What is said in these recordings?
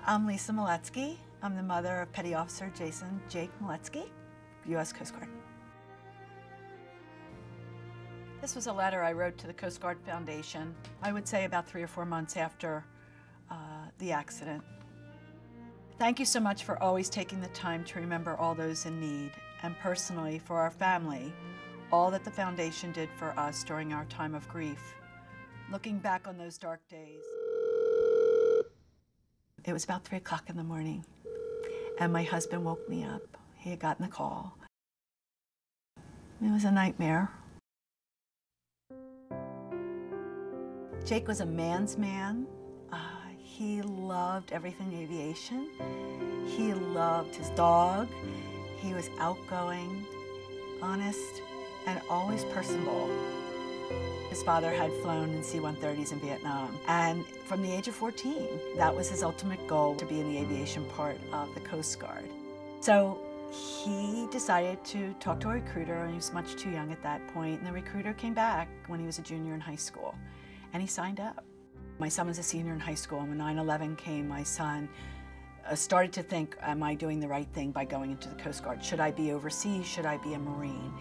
I'm Lisa Moletzsky. I'm the mother of Petty Officer Jason Jake Moletzsky, U.S. Coast Guard. This was a letter I wrote to the Coast Guard Foundation, I would say about 3 or 4 months after the accident. Thank you so much for always taking the time to remember all those in need, and personally for our family, all that the Foundation did for us during our time of grief. Looking back on those dark days, it was about 3 o'clock in the morning, and my husband woke me up. He had gotten the call. It was a nightmare. Jake was a man's man. He loved everything aviation. He loved his dog. He was outgoing, honest, and always personable. His father had flown in C-130s in Vietnam, and from the age of 14, that was his ultimate goal, to be in the aviation part of the Coast Guard. So he decided to talk to a recruiter, and he was much too young at that point, and the recruiter came back when he was a junior in high school, and he signed up. My son was a senior in high school, and when 9/11 came, my son started to think, am I doing the right thing by going into the Coast Guard? Should I be overseas? Should I be a Marine?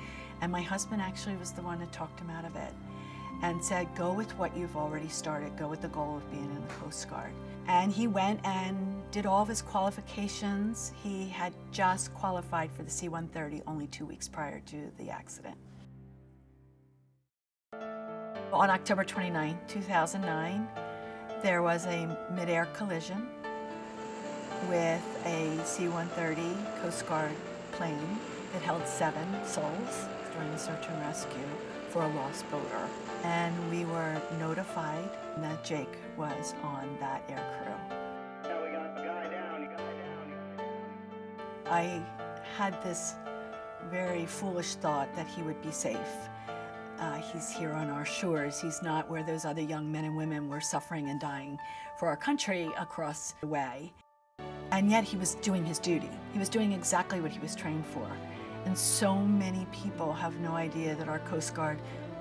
And my husband actually was the one that talked him out of it and said, go with what you've already started, go with the goal of being in the Coast Guard. And he went and did all of his qualifications. He had just qualified for the C-130 only 2 weeks prior to the accident. On October 29, 2009, there was a mid-air collision with a C-130 Coast Guard plane that held 7 souls during a search and rescue for a lost boater. And we were notified that Jake was on that air crew. Yeah, we got a guy down. I had this very foolish thought that he would be safe. He's here on our shores. He's not where those other young men and women were suffering and dying for our country across the way. And yet he was doing his duty. He was doing exactly what he was trained for. And so many people have no idea that our Coast Guard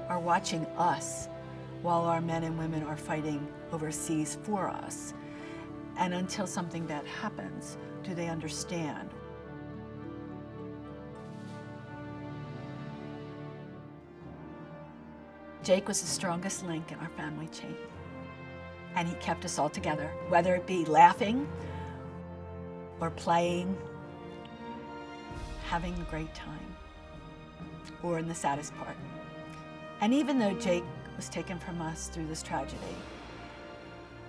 are watching us while our men and women are fighting overseas for us. And until something bad happens, do they understand? Jake was the strongest link in our family chain. And he kept us all together, whether it be laughing or playing, having a great time, or in the saddest part. And even though Jake was taken from us through this tragedy,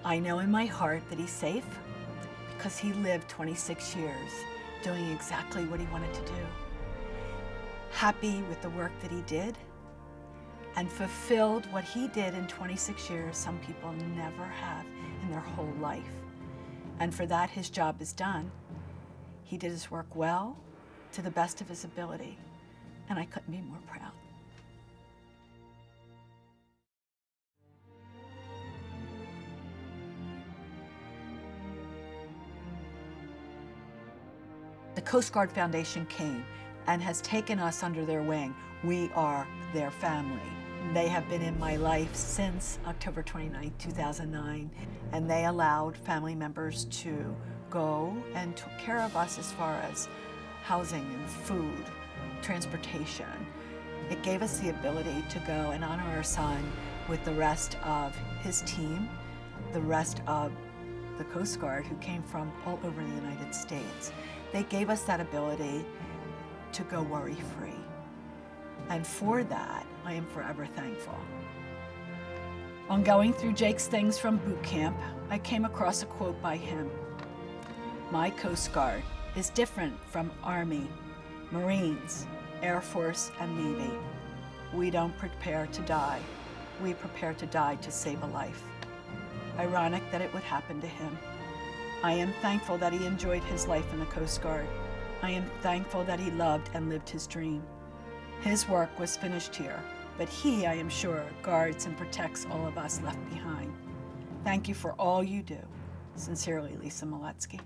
I know in my heart that he's safe because he lived 26 years doing exactly what he wanted to do. Happy with the work that he did, and fulfilled what he did in 26 years some people never have in their whole life. And for that, his job is done. He did his work well, to the best of his ability, and I couldn't be more proud. The Coast Guard Foundation came and has taken us under their wing. We are their family. They have been in my life since October 29, 2009, and they allowed family members to go and took care of us as far as housing and food, transportation. It gave us the ability to go and honor our son with the rest of his team, the rest of the Coast Guard who came from all over the United States. They gave us that ability to go worry-free. And for that, I am forever thankful. On going through Jake's things from boot camp, I came across a quote by him. My Coast Guard is different from Army, Marines, Air Force, and Navy. We don't prepare to die. We prepare to die to save a life. Ironic that it would happen to him. I am thankful that he enjoyed his life in the Coast Guard. I am thankful that he loved and lived his dream. His work was finished here, but he, I am sure, guards and protects all of us left behind. Thank you for all you do. Sincerely, Lisa Moletzsky.